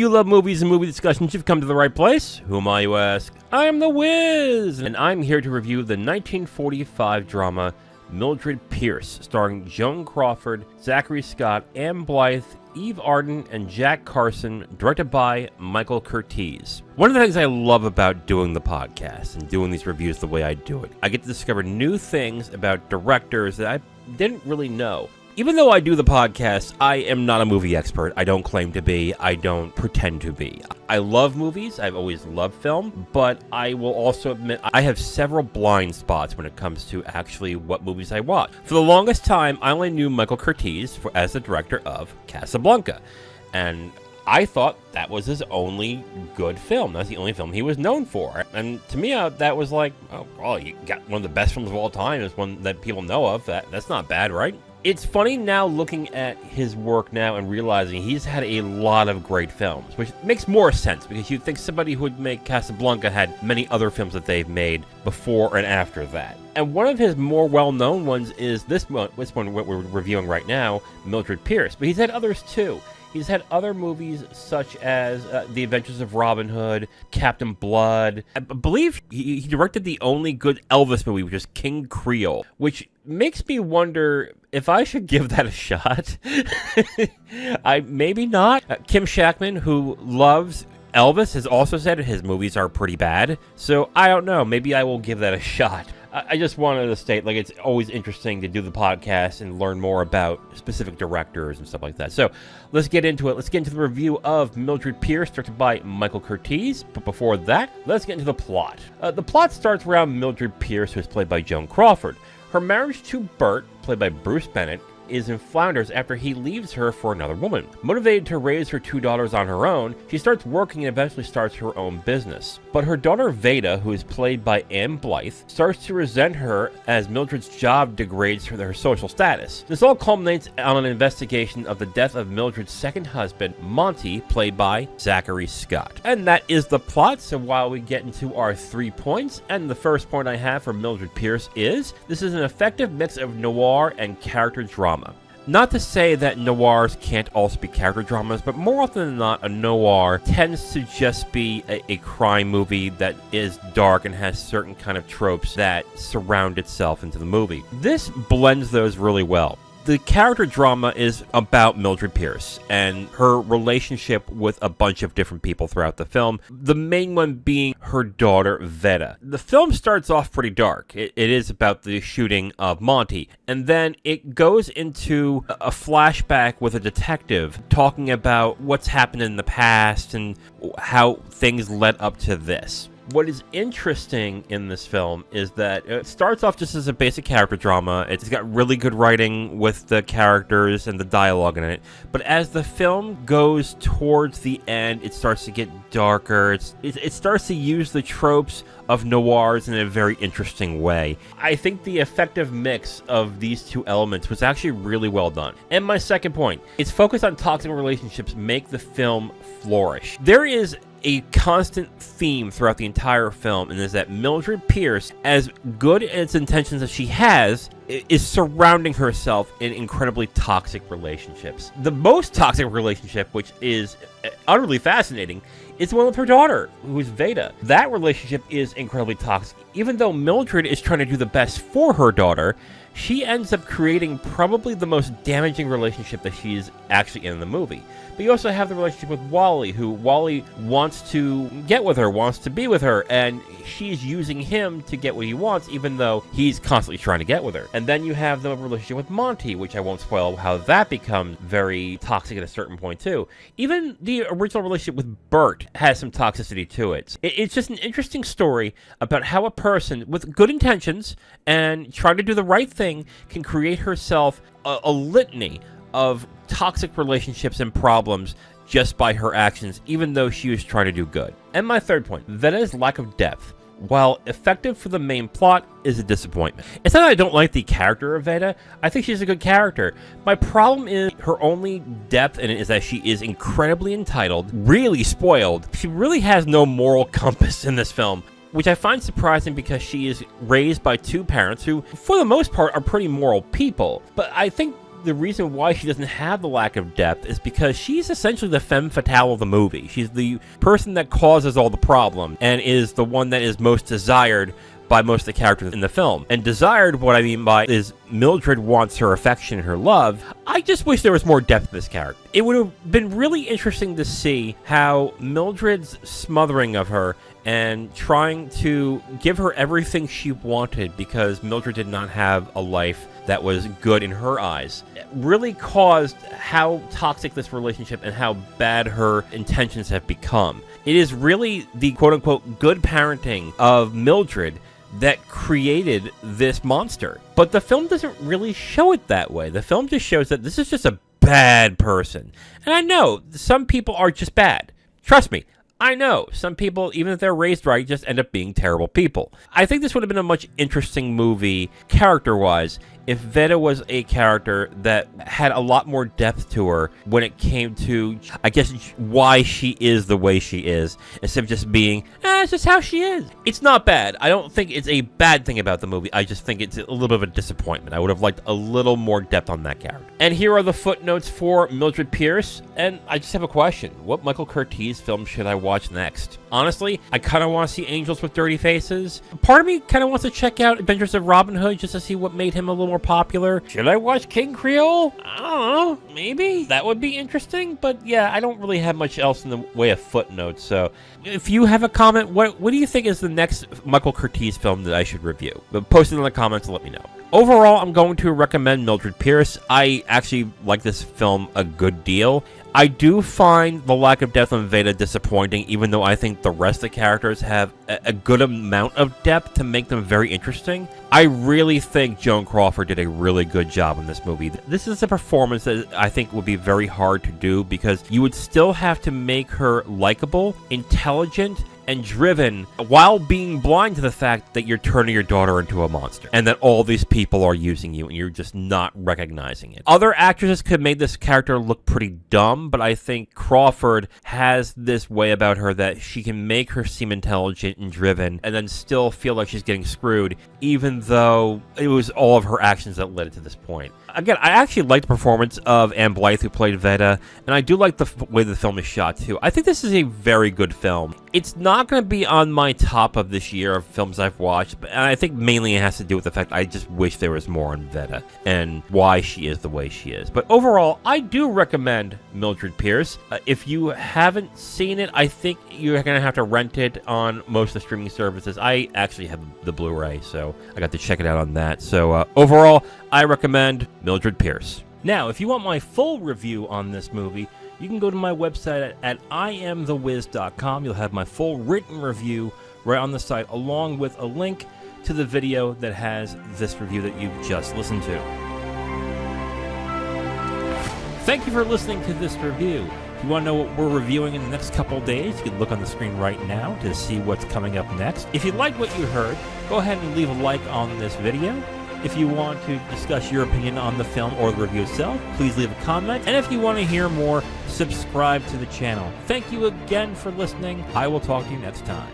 you love movies and movie discussions, you've come to the right place. Who am I, you ask? I am The Wiz, and I'm here to review the 1945 drama Mildred Pierce, starring Joan Crawford, Zachary Scott, Blyth, Eve Arden, and Jack Carson, directed by Michael Curtiz. One of the things I love about doing the podcast and doing these reviews the way I do it, I get to discover new things about directors that I didn't really know. Even though I do the podcast, I am not a movie expert. I don't claim to be. I don't pretend to be. I love movies. I've always loved film, but I will also admit I have several blind spots when it comes to actually what movies I watch. For the longest time, I only knew Michael Curtiz as the director of Casablanca, and I thought that was his only good film. That's the only film he was known for. And to me, that was like, oh, well, you got one of the best films of all time. It's one that people know of. That's not bad, right? It's funny now looking at his work now and realizing he's had a lot of great films, which makes more sense because you'd think somebody who would make Casablanca had many other films that they've made before and after that. And one of his more well-known ones is this one what we're reviewing right now, Mildred Pierce. But he's had others too. He's had other movies such as The Adventures of Robin Hood, Captain Blood. I believe he directed the only good Elvis movie, which is King Creole, which makes me wonder if I should give that a shot. Maybe not. Kim Shackman, who loves Elvis, has also said his movies are pretty bad. So I don't know. Maybe I will give that a shot. I just wanted to state, like, it's always interesting to do the podcast and learn more about specific directors and stuff like that. So let's get into it. Let's get into the review of Mildred Pierce, directed by Michael Curtiz. But before that, let's get into the plot. The plot starts around Mildred Pierce, who is played by Joan Crawford. Her marriage to Bert, played by Bruce Bennett, is in flounders after he leaves her for another woman. Motivated to raise her two daughters on her own, she starts working and eventually starts her own business. But her daughter Veda, who is played by Blyth, starts to resent her as Mildred's job degrades her social status. This all culminates on an investigation of the death of Mildred's second husband, Monty, played by Zachary Scott. And that is the plot, so while we get into our 3 points, and the first point I have for Mildred Pierce is, this is an effective mix of noir and character drama. Not to say that noirs can't also be character dramas, but more often than not, a noir tends to just be a crime movie that is dark and has certain kind of tropes that surround itself into the movie. This blends those really well. The character drama is about Mildred Pierce and her relationship with a bunch of different people throughout the film, the main one being her daughter, Veda. The film starts off pretty dark. It is about the shooting of Monty, and then it goes into a flashback with a detective talking about what's happened in the past and how things led up to this. What is interesting in this film is that it starts off just as a basic character drama. It's got really good writing with the characters and the dialogue in it. But as the film goes towards the end, it starts to get darker. It starts to use the tropes of noirs in a very interesting way. I think the effective mix of these two elements was actually really well done. And my second point, its focus on toxic relationships make the film flourish. There is a constant theme throughout the entire film, and is that Mildred Pierce, as good in its intentions as she has, is surrounding herself in incredibly toxic relationships. The most toxic relationship, which is utterly fascinating, is the one with her daughter, who is Veda. That relationship is incredibly toxic. Even though Mildred is trying to do the best for her daughter, she ends up creating probably the most damaging relationship that she's actually in the movie. But you also have the relationship with Wally, who Wally wants to get with her, wants to be with her, and she's using him to get what he wants, even though he's constantly trying to get with her. And then you have the relationship with Monty, which I won't spoil how that becomes very toxic at a certain point too. Even the original relationship with Bert has some toxicity to it. It's just an interesting story about how a person with good intentions and trying to do the right thing can create herself a litany of toxic relationships and problems just by her actions, even though she was trying to do good. And my third point, Veda's lack of depth, while effective for the main plot, is a disappointment. It's not that I don't like the character of Veda. I think she's a good character. My problem is her only depth in it is that she is incredibly entitled, really spoiled. She really has no moral compass in this film, which I find surprising because she is raised by two parents who, for the most part, are pretty moral people. But I think the reason why she doesn't have the lack of depth is because she's essentially the femme fatale of the movie. She's the person that causes all the problem and is the one that is most desired by most of the characters in the film. And desired, what I mean by is Mildred wants her affection and her love. I just wish there was more depth to this character. It would have been really interesting to see how Mildred's smothering of her and trying to give her everything she wanted because Mildred did not have a life that was good in her eyes, it really caused how toxic this relationship and how bad her intentions have become. It is really the quote-unquote good parenting of Mildred that created this monster. But the film doesn't really show it that way. The film just shows that this is just a bad person. And I know some people are just bad. Trust me, I know some people, even if they're raised right, just end up being terrible people. I think this would have been a much interesting movie, character-wise, if Veda was a character that had a lot more depth to her when it came to, I guess, why she is the way she is, instead of just being, it's just how she is. It's not bad. I don't think it's a bad thing about the movie. I just think it's a little bit of a disappointment. I would have liked a little more depth on that character. And here are the footnotes for Mildred Pierce. And I just have a question. What Michael Curtiz film should I watch next? Honestly, I kind of want to see Angels with Dirty Faces. Part of me kind of wants to check out Adventures of Robin Hood just to see what made him a little more popular. Should I watch King Creole? I don't know. Maybe. That would be interesting. But yeah, I don't really have much else in the way of footnotes. So if you have a comment, what do you think is the next Michael Curtiz film that I should review? But post it in the comments and let me know. Overall, I'm going to recommend Mildred Pierce. I actually like this film a good deal. I do find the lack of depth on Veda disappointing, even though I think the rest of the characters have a good amount of depth to make them very interesting. I really think Joan Crawford did a really good job in this movie. This is a performance that I think would be very hard to do because you would still have to make her likable, intelligent, and driven while being blind to the fact that you're turning your daughter into a monster and that all these people are using you and you're just not recognizing it. Other actresses could make this character look pretty dumb, but I think Crawford has this way about her that she can make her seem intelligent and driven and then still feel like she's getting screwed, even though it was all of her actions that led it to this point. Again, I actually like the performance of Anne Blyth, who played Veda, and I do like the way the film is shot, too. I think this is a very good film. It's not going to be on my top of this year of films I've watched, and I think mainly it has to do with the fact I just wish there was more on Veda and why she is the way she is. But overall, I do recommend Mildred Pierce. If you haven't seen it, I think you're going to have to rent it on most of the streaming services. I actually have the Blu-ray, so I got to check it out on that. So overall, I recommend Mildred Pierce. Now, if you want my full review on this movie, you can go to my website at IamTheWiz.com. You'll have my full written review right on the site, along with a link to the video that has this review that you've just listened to. Thank you for listening to this review. If you want to know what we're reviewing in the next couple of days, you can look on the screen right now to see what's coming up next. If you like what you heard, go ahead and leave a like on this video. If you want to discuss your opinion on the film or the review itself, please leave a comment. And if you want to hear more, subscribe to the channel. Thank you again for listening. I will talk to you next time.